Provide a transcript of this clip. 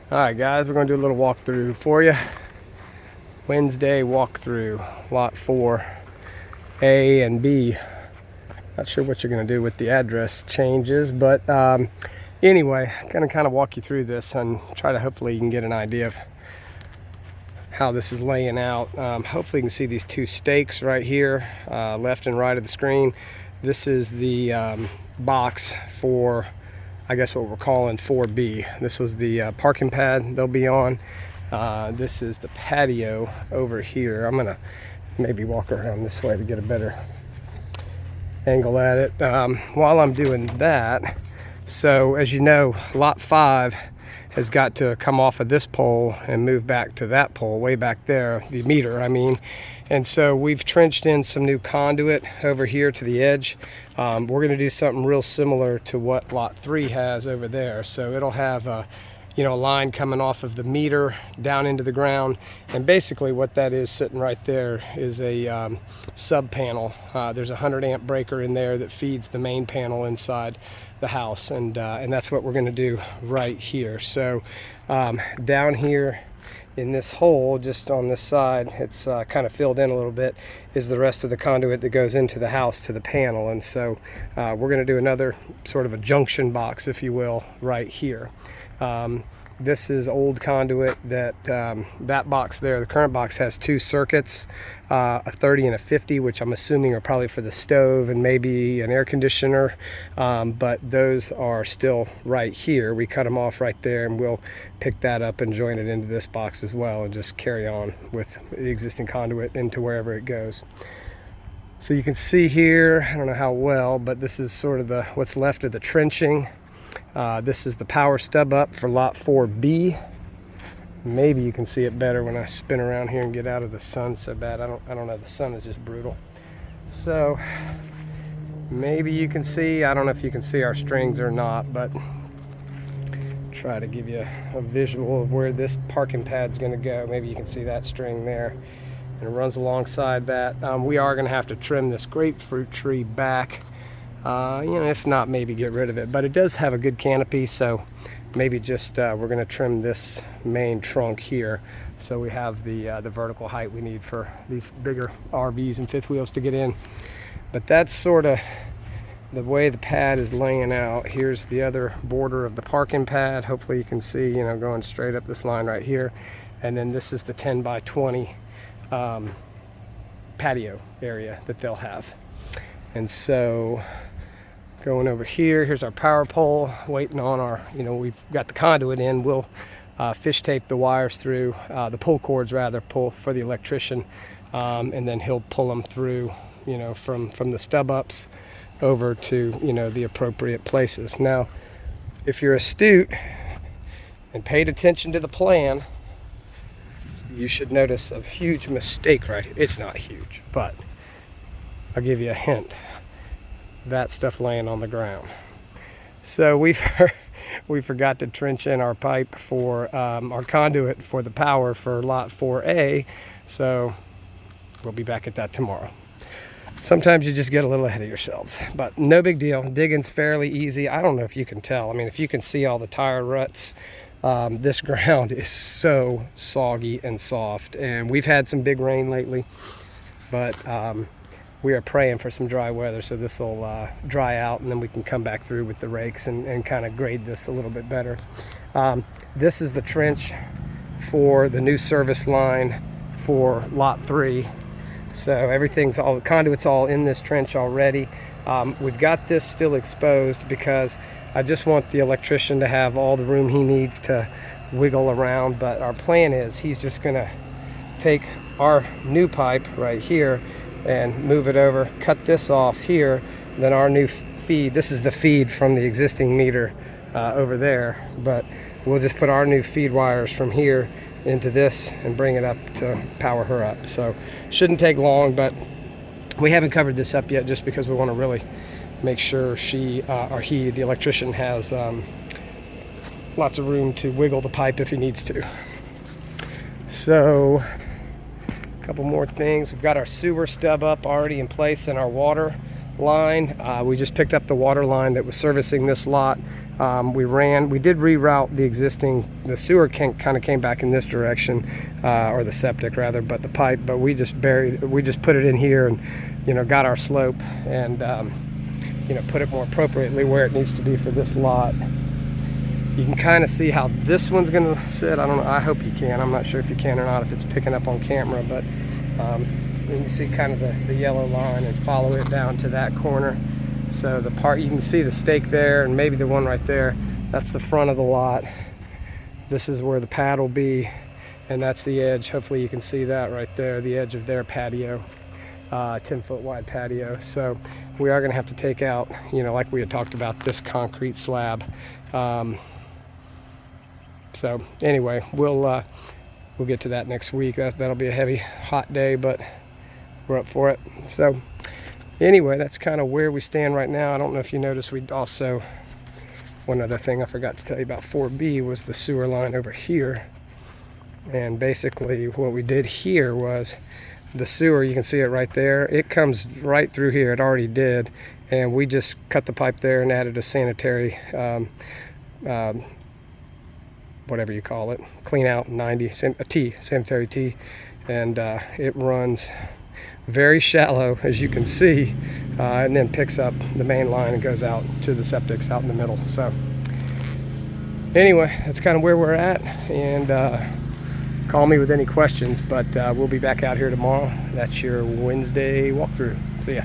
Alright guys, we're going to do a little walkthrough for you. Wednesday walkthrough, lot 4, A and B. Not sure what you're going to do with the address changes, but anyway, going to kind of walk you through this and try to hopefully you can get an idea of how this is laying out. Hopefully you can see these two stakes right here, left and right of the screen. This is the box for, I guess, what we're calling 4B. This was the parking pad they'll be on. This is the patio over here. I'm gonna maybe walk around this way to get a better angle at it. While I'm doing that, so as you know, lot 5 has got to come off of this pole and move back to that pole way back there, the meter I mean. And so we've trenched in some new conduit over here to the edge. We're going to do something real similar to what lot 3 has over there. So it'll have a line coming off of the meter down into the ground, and basically what that is sitting right there is a sub panel. There's a 100 amp breaker in there that feeds the main panel inside the house, and that's what we're going to do right here. So down here in this hole, just on this side, it's kind of filled in a little bit, is the rest of the conduit that goes into the house to the panel. And so we're going to do another sort of a junction box, if you will, right here. This is old conduit that that box there, the current box, has 2 circuits, a 30 and a 50, which I'm assuming are probably for the stove and maybe an air conditioner, but those are still right here. We cut them off right there, and we'll pick that up and join it into this box as well and just carry on with the existing conduit into wherever it goes. So you can see here, I don't know how well, but this is sort of what's left of the trenching. This is the power stub up for lot 4B. Maybe you can see it better when I spin around here and get out of the sun so bad. I don't know, the sun is just brutal. So maybe you can see, I don't know if you can see our strings or not, but try to give you a visual of where this parking pad's going to go. Maybe you can see that string there, and it runs alongside that. We are going to have to trim this grapefruit tree back. If not, maybe get rid of it, but it does have a good canopy, so maybe just we're going to trim this main trunk here so we have the vertical height we need for these bigger RVs and fifth wheels to get in. But that's sort of the way the pad is laying out. Here's the other border of the parking pad. Hopefully you can see, going straight up this line right here, and then this is the 10 by 20 patio area that they'll have. And so going over here, here's our power pole, waiting on our, we've got the conduit in. We'll fish tape the wires through, the pull cords rather, pull for the electrician, and then he'll pull them through, from the stub ups over to, the appropriate places. Now, if you're astute and paid attention to the plan, you should notice a huge mistake right here. It's not huge, but I'll give you a hint. That stuff laying on the ground. So we forgot to trench in our pipe for our conduit for the power for lot 4A. So we'll be back at that tomorrow. Sometimes you just get a little ahead of yourselves, but no big deal. Digging's fairly easy. I don't know if you can tell. I mean, if you can see all the tire ruts, this ground is so soggy and soft, and we've had some big rain lately, but we are praying for some dry weather, so this will dry out, and then we can come back through with the rakes and kind of grade this a little bit better. This is the trench for the new service line for lot 3. So everything's all, the conduit's all in this trench already. We've got this still exposed because I just want the electrician to have all the room he needs to wiggle around, but our plan is he's just gonna take our new pipe right here and move it over, cut this off here, then our new feed, this is the feed from the existing meter over there, but we'll just put our new feed wires from here into this and bring it up to power her up. So shouldn't take long, but we haven't covered this up yet just because we want to really make sure she or he, the electrician, has lots of room to wiggle the pipe if he needs to. So couple more things. We've got our sewer stub up already in place, and our water line. We just picked up the water line that was servicing this lot. We did reroute the sewer kind of came back in this direction, or the septic rather, but the pipe, but we just put it in here and, you know, got our slope and, you know, put it more appropriately where it needs to be for this lot. You can kind of see how this one's gonna sit. I don't know, I hope you can. I'm not sure if you can or not, if it's picking up on camera, but you can see kind of the yellow line and follow it down to that corner. So the part, you can see the stake there and maybe the one right there, that's the front of the lot. This is where the pad will be, and that's the edge. Hopefully you can see that right there, the edge of their patio, 10-foot wide patio. So we are gonna have to take out, you know, like we had talked about, this concrete slab. So anyway, we'll get to that next week. That'll be a heavy, hot day, but we're up for it. So anyway, that's kind of where we stand right now. I don't know if you noticed, we also, one other thing I forgot to tell you about 4B was the sewer line over here. And basically what we did here was the sewer, you can see it right there, it comes right through here. It already did, and we just cut the pipe there and added a sanitary whatever you call it, clean out 90, sanitary T, and it runs very shallow, as you can see, and then picks up the main line and goes out to the septics out in the middle. So anyway, that's kind of where we're at, and call me with any questions, but we'll be back out here tomorrow. That's your Wednesday walkthrough. See ya.